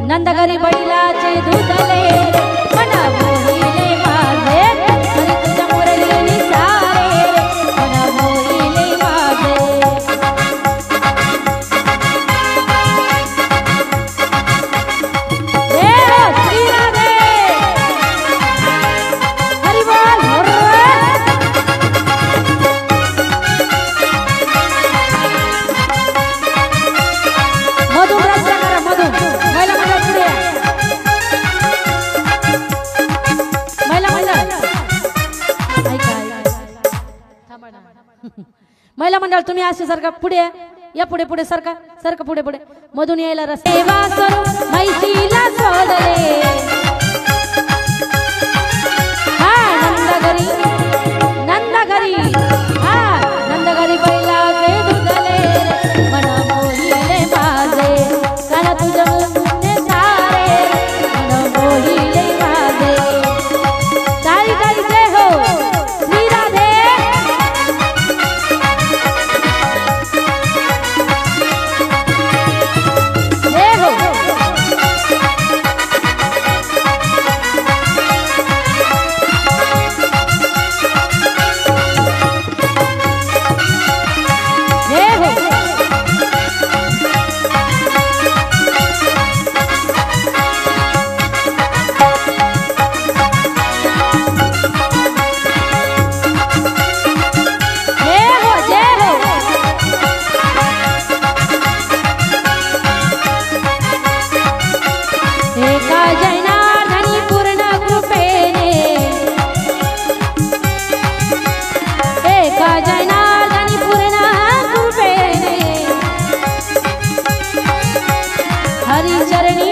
नंद घरी बैलाचे दुधले मन मोहिले माझे हरी तुझ्या मुरलीने सारे मन मोहिले माझे श्री राधे हरी बोल मधुम रस्ता करा मधुम महिला मंडळ पुढे महिला मंडळ महिला मंडळ तुम्ही असे सारखा पुढे या पुढे पुढे सारखा सारखा पुढे पुढे मधून यायला रस्ता सेवा करू मैशीला सोडले हा नंद घरी हा नंद घरी बैलाचे दुधले मन मोहिले माझे काना तुझ्या मुरलीने सारे मन मोहिले माझे तारी तारी जय हो श्री राधे जय हो जय हो जय हो एका जनार्दनी पूर्ण कृपेने एका जनार्दनी पूर्ण कृपेने हरिचरणी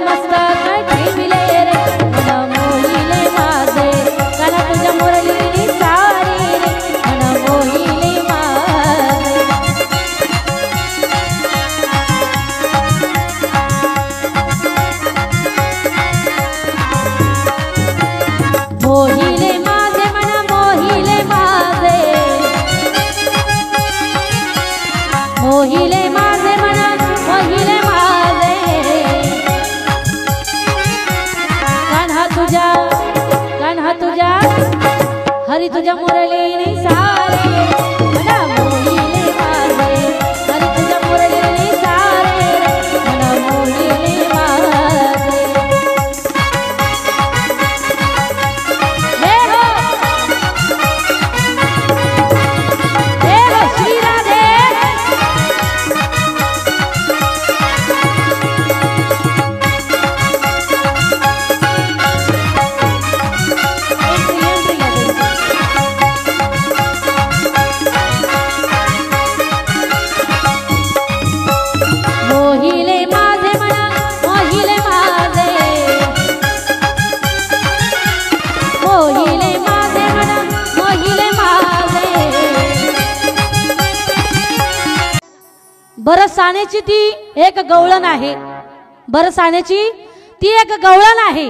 मस्तक ठेविले रे मन मोहिले माझे काना तुझ्या मुरलीने सारे रे मन मोहिले माझे मोहिले माझे मन मोहिले माझे मोहिले माझे मन मोहिले माझे कान्हा तुझ्या हरी तुझ्या मुरलीने सारे मन मोहिले माझे हरी तुझ्या मुरलीने सारे मन मोहिले माझे श्री राधे मोहिले माझे मन मोहिले माझे मोहिले माझे मन मोहिले माझे बरसाण्याची ती एक गवळण आहे बरसाण्याची ती एक गवळण आहे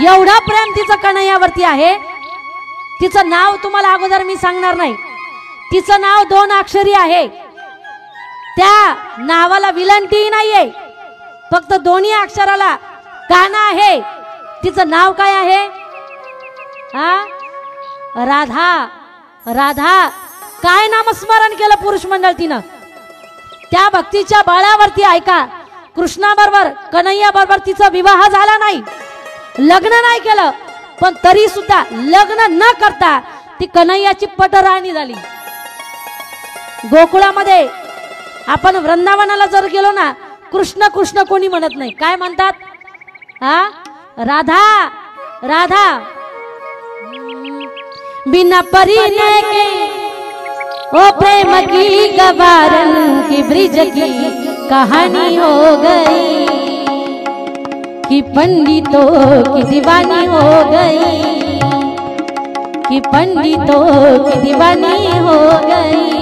एवढा प्रेम तिचं कन्हैयावरती आहे तिचं नाव तुम्हाला अगोदर मी सांगणार नाही तिचं नाव 2 अक्षरी आहे त्या नावाला विलंटी नाहीये फक्त दोन्ही अक्षराला काना आहे तिचं नाव काय आहे हा राधा काय नामस्मरण केलं पुरुष मंडळ तिनं त्या भक्तीच्या बळावरती ऐका कृष्णाबरोबर कन्हैया बरोबर तिचा विवाह झाला नाही लग्न नाही केलं पण तरी सुद्धा लग्न न करता ती कन्हैयाची पटराणी झाली गोकुळामध्ये आपण वृंदावनाला जर गेलो ना कृष्ण कृष्ण कोणी म्हणत नाही काय म्हणतात हा राधा बिना परिणय के ओ प्रेम की गवारन की ब्रिज की कहानी हो गई कि पंडितों की दीवानी हो गई कि पंडितों की दीवानी हो गई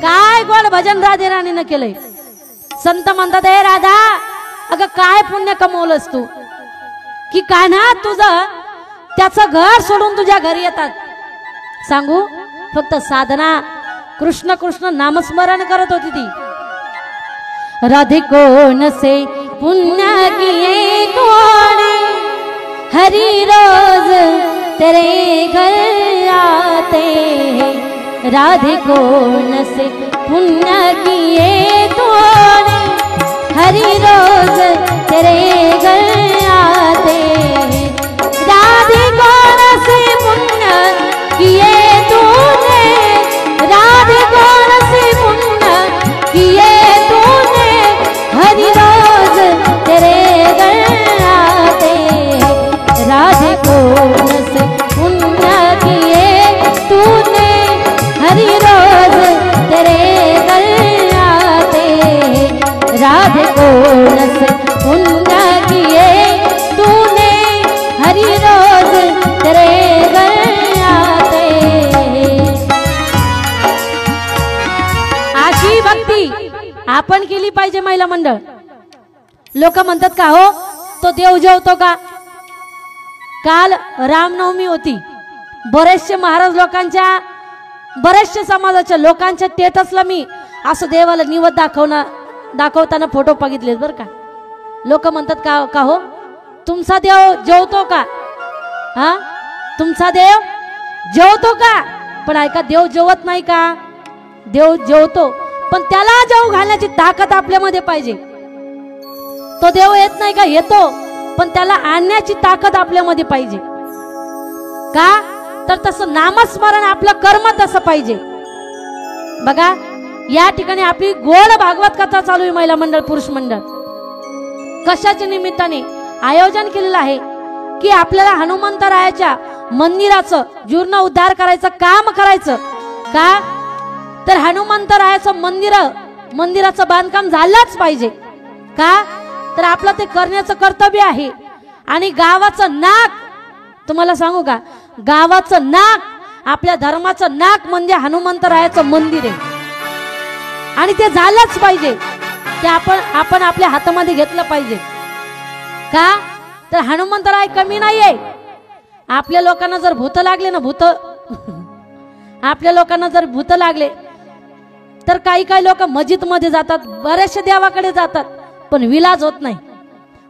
काय गोड भजन राधे राणीनं केलंय संत म्हणतात हे राधा अगं काय पुण्य कमवलंस तू की कान्हा तुझं त्याचं घर सोडून तुझ्या घरी येतात सांगू फक्त साधना कृष्ण कृष्ण नामस्मरण करत होती ती। राधे कौन से पुण्य किए तूने, हरि रोज तेरे घर आते हैं। राधे कौन से पुण्य किए तूने, हरि रोज तेरे घर आते हैं। राधे कौन से पुण्य किए तूने, राधे कौन से पुण्य किए तूने, हरि रोज तेरे घर आते हैं। राधे कौन से पुण्य किए तूने, हरि रोज तेरे घर आते हैं। राधे कौन से पुण्य किए तूने, हरि रोज तेरे घर आते हैं। अशी भक्ती आपण केली पाहिजे महिला मंडळ। लोक म्हणतात का हो तो देव जेवतो का? काल रामनवमी होती, बरेचसे महाराज लोकांच्या बरेचसे समाजाच्या लोकांच्या स्टेटसला मी असं देवाला निवद दाखवताना फोटो बघितले बरं का। लोक म्हणतात का हो तुमचा देव जेवतो का? हा तुमचा देव जेवतो का? पण ऐका देव जेवत नाही का? देव जेवतो, पण त्याला जेव घालण्याची ताकद आपल्यामध्ये पाहिजे। तो देव येत नाही का? येतो, पण त्याला आणण्याची ताकद आपल्यामध्ये पाहिजे का? तर तसं नामस्मरण आपलं कर्म तसं पाहिजे। बघा या ठिकाणी आपली गोड भागवत कथा चालू आहे। महिला मंडळ पुरुष मंडळ कशाच्या निमित्ताने आयोजन केलेलं आहे की आपल्याला हनुमंतरायाच्या मंदिराचं जीर्णोद्धार करायचं काम करायचं का? तर हनुमंतरायाचं मंदिराचं बांधकाम झालंच पाहिजे का? तर आपलं ते करण्याचं कर्तव्य आहे। आणि गावाचं नाक तुम्हाला सांगू का, गावाचं नाक आपल्या धर्माचं नाक म्हणजे हनुमंतरायाचं मंदिर आहे आणि ते झालंच पाहिजे। ते आपण आपल्या हातामध्ये घेतलं पाहिजे का? तर हनुमंतराय कमी नाहीये। आपल्या लोकांना जर भूत लागले ना, आपल्या लोकांना जर भूत लागले तर काही लोक मस्जिद मध्ये जातात, बरेचसे देवाकडे जातात, पण विलाज होत नाही।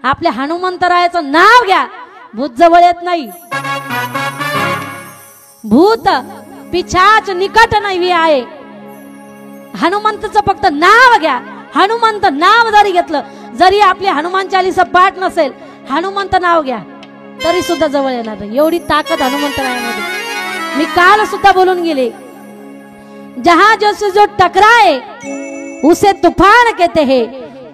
आपल्या हनुमंतरायाचं नाव घ्या, भूत जवळ येत नाही। भूत पिशाच निकट नाही आहे। हनुमंतचं फक्त नाव घ्या। हनुमंत नाव जरी घेतलं, जरी आपली हनुमान चालीसा पाठ नसेल, हनुमंत नाव घ्या तरी सुद्धा जवळ येणार नाही। एवढी ताकद हनुमंतरायामध्ये। मी काल सुद्धा बोलून गेले, जहां जो टकराए उसे तूफान कहते हैं,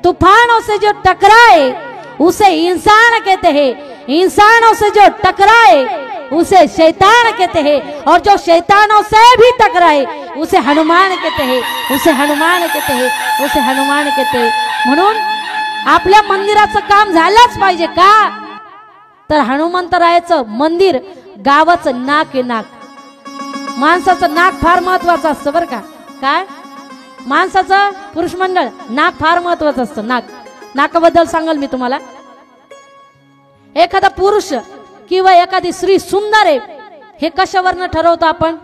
तूफानों से जो टकराए उसे इंसान कहते हैं, इंसानों से जो टकराए उसे शैतान कहते हैं, और जो शैतानों से भी टकराए उसे हनुमान कहते हैं, उसे हनुमान कहते हैं, उसे हनुमान कहते हैं। म्हणून आपल्या मंदिराचं काम झालंच पाहिजे का? तर हनुमंतरायाचं मंदिर गावाचं नाक आहे। नाक माणसाचं नाक फार महत्वाचं असतं बरं का। काय माणसाचं पुरुष मंडळ नाक फार महत्वाचं असतं। नाकाबद्दल सांगाल मी तुम्हाला। एखादा पुरुष किंवा एखादी स्त्री सुंदर आहे हे कशावरनं ठरवतो आपण?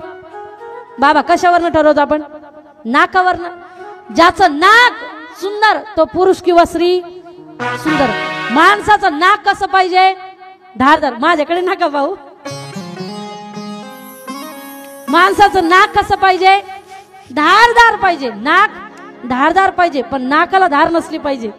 बाबा कशावरनं ठरवतो आपण? नाकावरनं। ज्याचं नाक सुंदर तो पुरुष किंवा स्त्री सुंदर। माणसाचं नाक कसं पाहिजे? धारदार। माझ्याकडे नका भाऊ। माणसाचं नाक कसं पाहिजे? धारदार पाहिजे। नाक धारदार पाहिजे, पण नाकाला धार नसली पाहिजे।